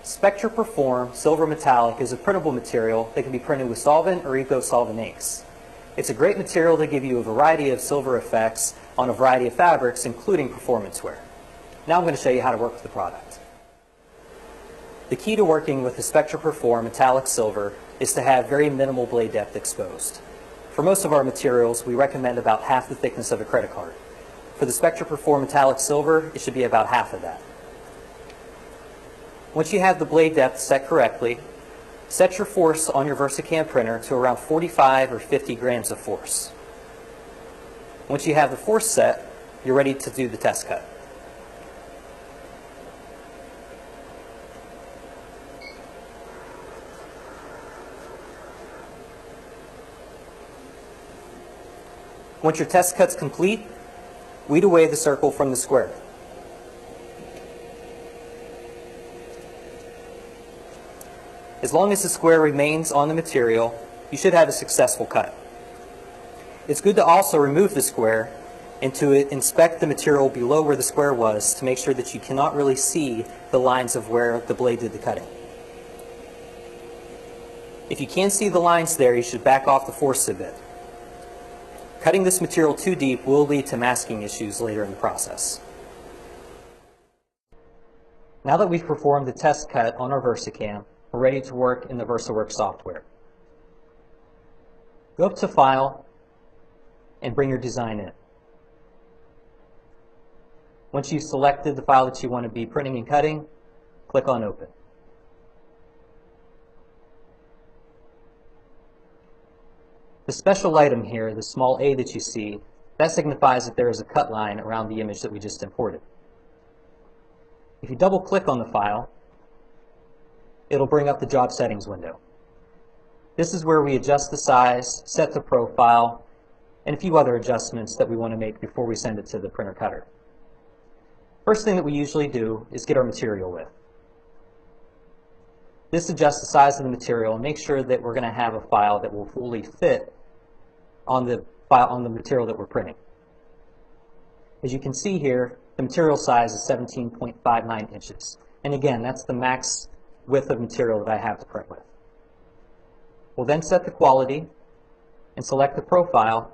SPECTRA Perform Silver Metallic is a printable material that can be printed with solvent or eco-solvent inks. It's a great material to give you a variety of silver effects on a variety of fabrics, including performance wear. Now I'm going to show you how to work with the product. The key to working with the SPECTRA Perform Metallic Silver is to have very minimal blade depth exposed. For most of our materials, we recommend about half the thickness of a credit card. For the SPECTRA Perform Metallic Silver, it should be about half of that. Once you have the blade depth set correctly, set your force on your VersaCAM printer to around 45 or 50 grams of force. Once you have the force set, you're ready to do the test cut. Once your test cut's complete, weed away the circle from the square. As long as the square remains on the material, you should have a successful cut. It's good to also remove the square and to inspect the material below where the square was to make sure that you cannot really see the lines of where the blade did the cutting. If you can see the lines there, you should back off the force a bit. Cutting this material too deep will lead to masking issues later in the process. Now that we've performed the test cut on our VersaCAM, we're ready to work in the VersaWorks software. Go up to File and bring your design in. Once you've selected the file that you want to be printing and cutting, click on Open. The special item here, the small a that you see, that signifies that there is a cut line around the image that we just imported. If you double click on the file, it'll bring up the job settings window. This is where we adjust the size, set the profile, and a few other adjustments that we want to make before we send it to the printer cutter. First thing that we usually do is get our material width. This adjusts the size of the material and makes sure that we're going to have a file that will fully fit on the material that we're printing. As you can see here, the material size is 17.59 inches. And again, that's the max width of material that I have to print with. We'll then set the quality and select the profile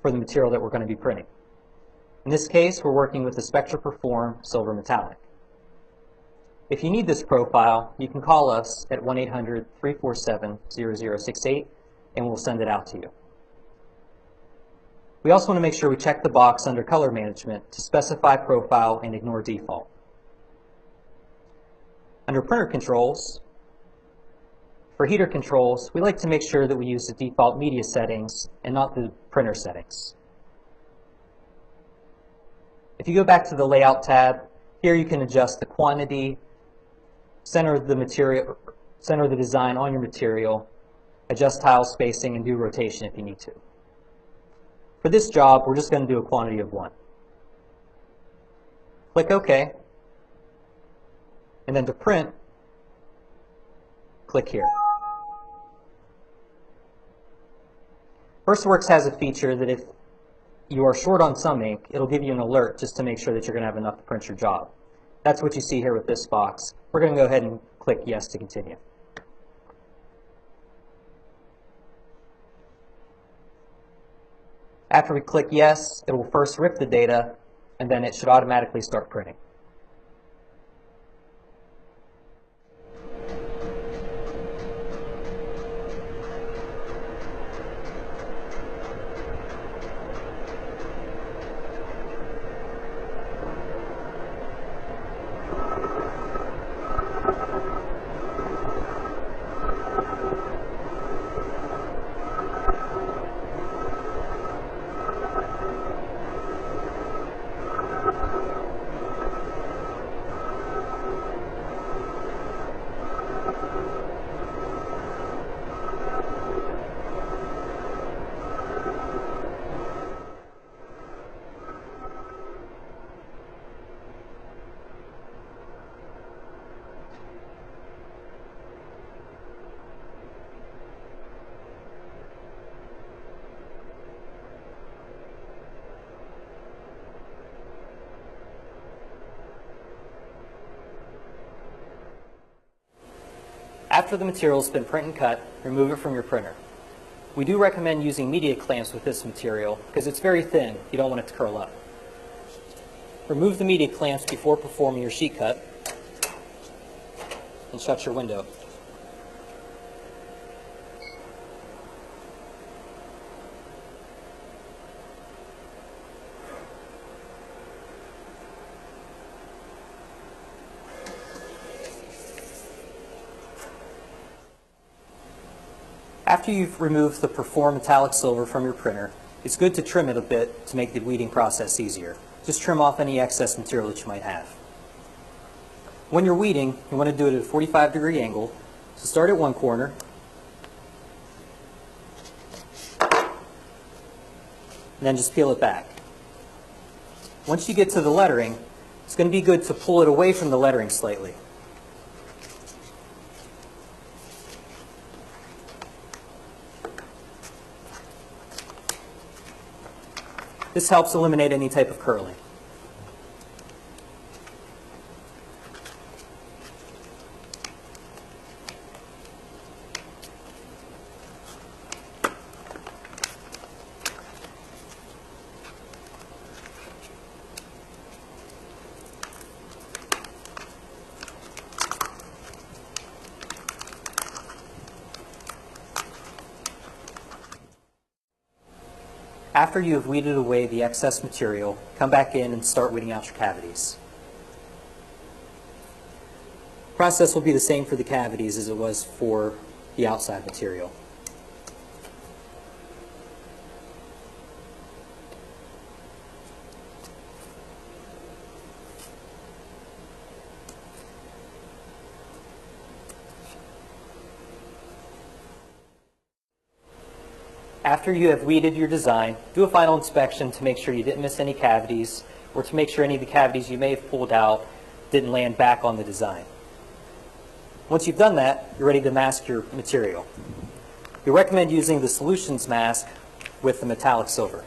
for the material that we're going to be printing. In this case, we're working with the SPECTRA Perform Silver Metallic. If you need this profile, you can call us at 1-800-347-0068 and we'll send it out to you. We also want to make sure we check the box under Color Management to specify profile and ignore default. Under Printer Controls, for heater controls, we like to make sure that we use the default media settings and not the printer settings. If you go back to the Layout tab, here you can adjust the quantity, center the design on your material, adjust tile spacing, and do rotation if you need to. For this job, we're just going to do a quantity of 1. Click OK, and then to print, click here. VersaWorks has a feature that if you are short on some ink, it'll give you an alert just to make sure that you're going to have enough to print your job. That's what you see here with this box. We're going to go ahead and click Yes to continue. After we click Yes, it will first rip the data, and then it should automatically start printing. After the material has been print and cut, remove it from your printer. We do recommend using media clamps with this material because it's very thin. You don't want it to curl up. Remove the media clamps before performing your sheet cut and shut your window. After you've removed the Perform metallic silver from your printer, it's good to trim it a bit to make the weeding process easier. Just trim off any excess material that you might have. When you're weeding, you want to do it at a 45-degree angle. So start at one corner, and then just peel it back. Once you get to the lettering, it's going to be good to pull it away from the lettering slightly. This helps eliminate any type of curling. After you have weeded away the excess material, come back in and start weeding out your cavities. The process will be the same for the cavities as it was for the outside material. After you have weeded your design, do a final inspection to make sure you didn't miss any cavities, or to make sure any of the cavities you may have pulled out didn't land back on the design. Once you've done that, you're ready to mask your material. We recommend using the Solutions mask with the metallic silver.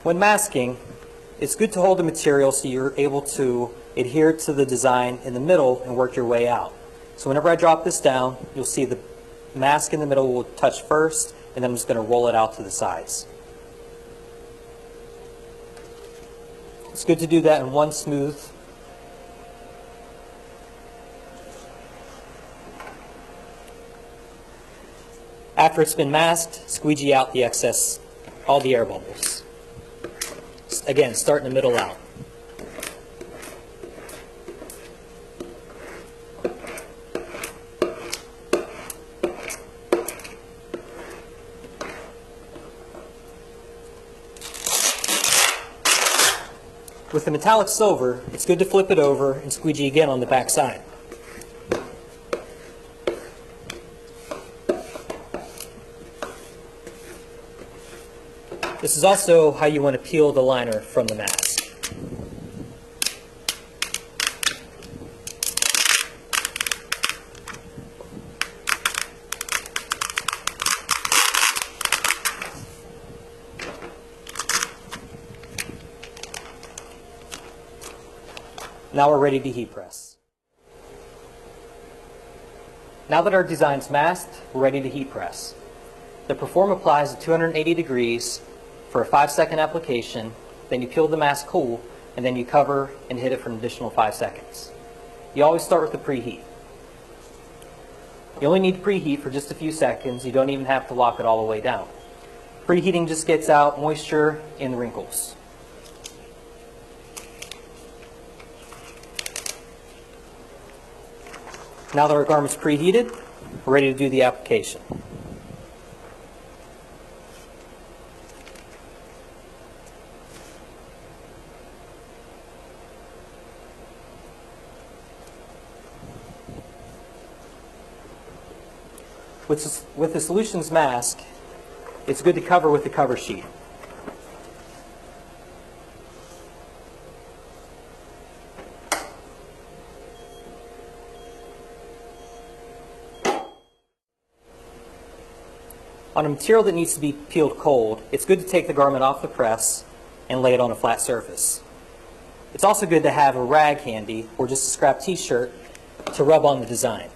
When masking, it's good to hold the material so you're able to adhere to the design in the middle and work your way out. So whenever I drop this down, you'll see the mask in the middle will touch first, and then I'm just going to roll it out to the sides. It's good to do that in one smooth. After it's been masked, squeegee out the excess, all the air bubbles. Again, start in the middle out. With the metallic silver, it's good to flip it over and squeegee again on the back side. This is also how you want to peel the liner from the mask. Now we're ready to heat press. Now that our design's masked, we're ready to heat press. The Perform applies at 280 degrees for a 5-second application, then you peel the mask cool, and then you cover and hit it for an additional 5 seconds. You always start with the preheat. You only need to preheat for just a few seconds. You don't even have to lock it all the way down. Preheating just gets out moisture and wrinkles. Now that our garment's preheated, we're ready to do the application. With the Solutions mask, it's good to cover with the cover sheet. On a material that needs to be peeled cold, it's good to take the garment off the press and lay it on a flat surface. It's also good to have a rag handy, or just a scrap t-shirt, to rub on the design.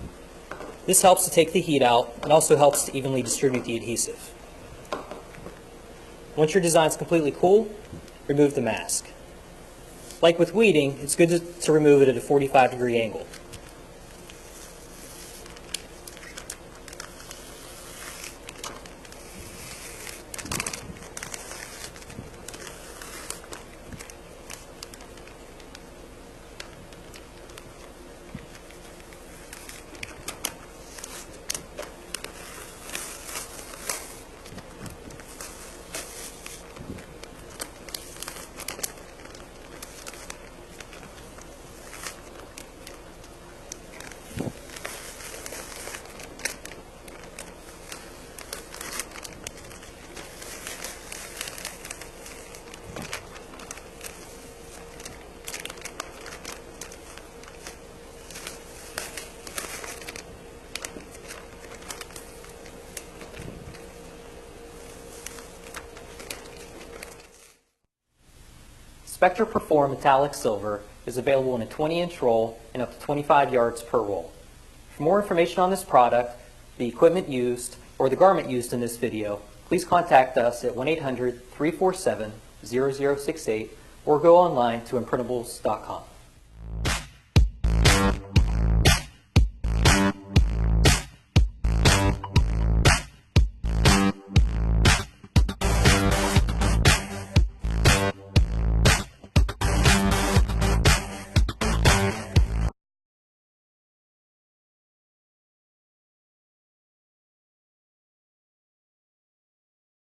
This helps to take the heat out and also helps to evenly distribute the adhesive. Once your design is completely cool, remove the mask. Like with weeding, it's good to remove it at a 45-degree angle. SPECTRA Perform Metallic Silver is available in a 20-inch roll and up to 25 yards per roll. For more information on this product, the equipment used, or the garment used in this video, please contact us at 1-800-347-0068 or go online to Imprintablesdotcom.